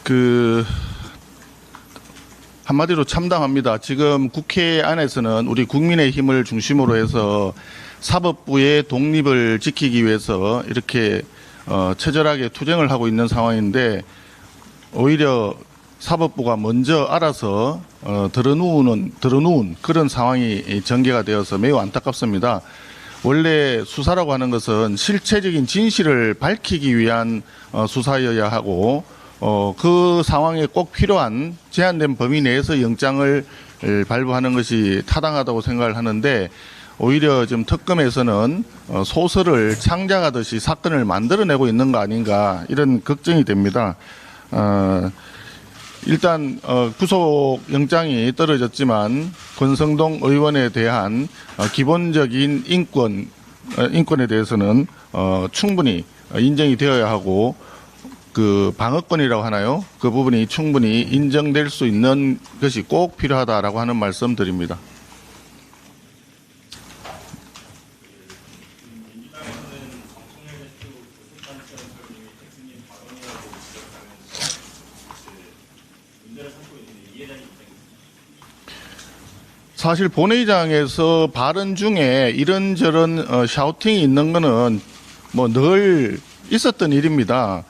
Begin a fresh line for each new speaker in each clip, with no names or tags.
그 한마디로 참담합니다. 지금 국회 안에서는 우리 국민의힘을 중심으로 해서 사법부의 독립을 지키기 위해서 이렇게 처절하게 투쟁을 하고 있는 상황인데, 오히려 사법부가 먼저 알아서 들어누운 그런 상황이 전개가 되어서 매우 안타깝습니다. 원래 수사라고 하는 것은 실체적인 진실을 밝히기 위한 수사여야 하고, 그 상황에 꼭 필요한 제한된 범위 내에서 영장을 발부하는 것이 타당하다고 생각을 하는데, 오히려 지금 특검에서는 소설을 창작하듯이 사건을 만들어내고 있는 거 아닌가, 이런 걱정이 됩니다. 일단 구속영장이 떨어졌지만 권성동 의원에 대한 기본적인 인권에 대해서는 충분히 인정이 되어야 하고, 그 방어권이라고 하나요? 그 부분이 충분히 인정될 수 있는 것이 꼭 필요하다라고 하는 말씀 드립니다. 사실 본회의장에서 발언 중에 이런저런 샤우팅이 있는 거는 뭐 늘 있었던 일입니다.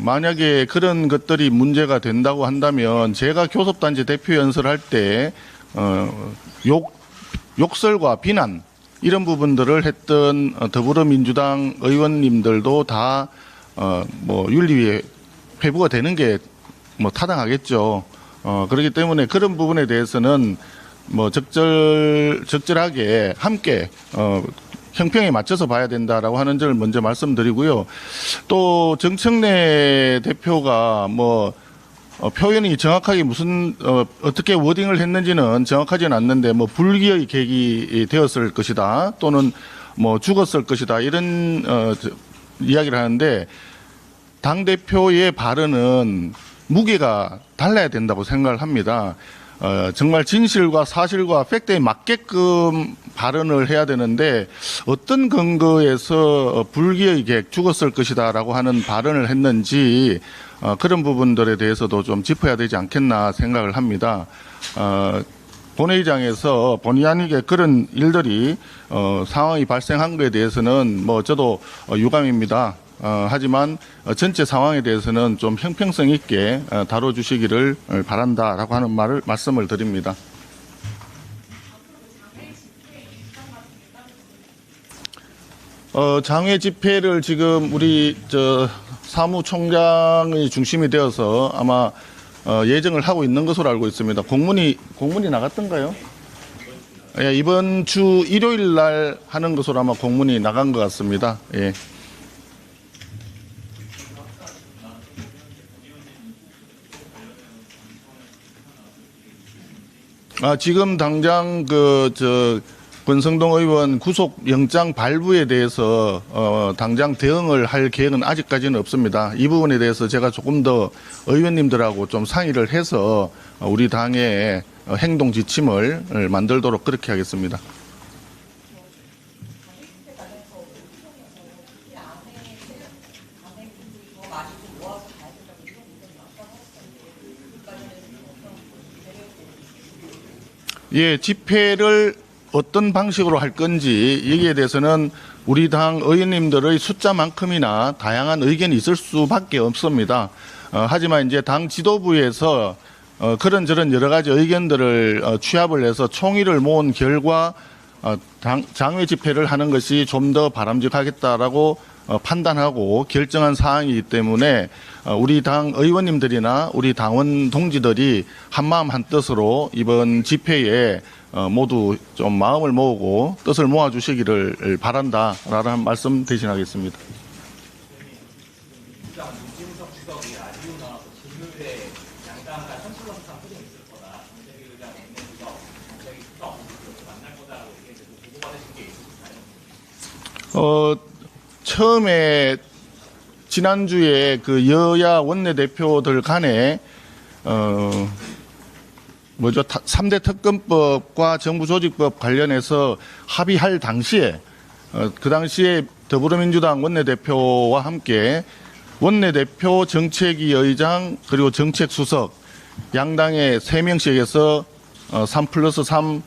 만약에 그런 것들이 문제가 된다고 한다면, 제가 교섭단체 대표 연설할 때 욕설과 비난 이런 부분들을 했던 더불어민주당 의원님들도 다 뭐 윤리위에 회부가 되는 게 뭐 타당하겠죠. 그렇기 때문에 그런 부분에 대해서는 뭐 적절하게 함께 형평에 맞춰서 봐야 된다라고 하는 점을 먼저 말씀드리고요. 또 정청래 대표가 뭐 표현이 정확하게 무슨 어떻게 워딩을 했는지는 정확하지는 않는데, 뭐 불기의 객이 되었을 것이다, 또는 뭐 죽었을 것이다, 이런 이야기를 하는데, 당 대표의 발언은 무게가 달라야 된다고 생각을 합니다. 정말 진실과 사실과 팩트에 맞게끔 발언을 해야 되는데, 어떤 근거에서 불기의 객, 죽었을 것이다 라고 하는 발언을 했는지 그런 부분들에 대해서도 좀 짚어야 되지 않겠나 생각을 합니다. 본회의장에서 본의 아니게 그런 일들이 상황이 발생한 것에 대해서는 뭐 저도 유감입니다. 하지만 전체 상황에 대해서는 좀 형평성 있게 다뤄주시기를 바란다라고 하는 말씀을 드립니다. 장외 집회를 지금 우리 사무총장의 중심이 되어서 아마 예정을 하고 있는 것으로 알고 있습니다. 공문이 나갔던가요? 예, 이번 주 일요일 날 하는 것으로 아마 공문이 나간 것 같습니다. 예. 지금 당장 권성동 의원 구속영장 발부에 대해서 당장 대응을 할 계획은 아직까지는 없습니다. 이 부분에 대해서 제가 조금 더 의원님들하고 좀 상의를 해서 우리 당의 행동 지침을 만들도록 그렇게 하겠습니다. 예, 집회를 어떤 방식으로 할 건지 여기에 대해서는 우리 당 의원님들의 숫자만큼이나 다양한 의견이 있을 수밖에 없습니다. 하지만 이제 당 지도부에서 그런저런 여러 가지 의견들을 취합을 해서 총의를 모은 결과 장외 집회를 하는 것이 좀 더 바람직하겠다라고 판단하고 결정한 사항이기 때문에 우리 당 의원님들이나 우리 당원 동지들이 한마음 한뜻으로 이번 집회에 모두 좀 마음을 모으고 뜻을 모아주시기를 바란다라는 말씀 대신하겠습니다. 처음에 지난주에 그 여야 원내대표들 간에 3대 특검법과 정부조직법 관련해서 합의할 당시에 그 당시에 더불어민주당 원내대표와 함께 원내대표, 정책위 의장, 그리고 정책수석, 양당의 3명씩 해서 3+3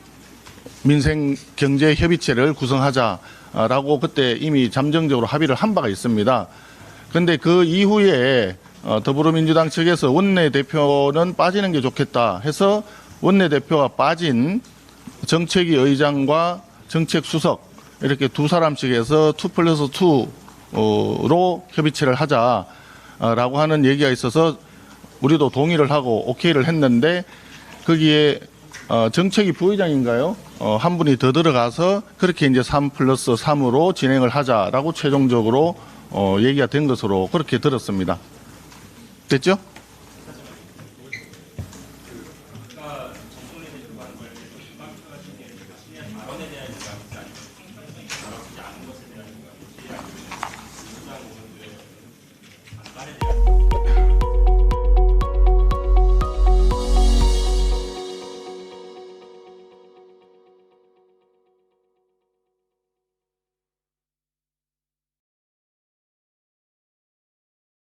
민생경제협의체를 구성하자라고 그때 이미 잠정적으로 합의를 한 바가 있습니다. 그런데 그 이후에 더불어민주당 측에서 원내대표는 빠지는 게 좋겠다 해서 원내대표가 빠진 정책위 의장과 정책수석 이렇게 두 사람씩 해서 2+2로 협의체를 하자라고 하는 얘기가 있어서 우리도 동의를 하고 오케이를 했는데 거기에 정책위 부의장인가요? 한 분이 더 들어가서 그렇게 이제 3+3으로 진행을 하자라고 최종적으로 얘기가 된 것으로 그렇게 들었습니다. 됐죠?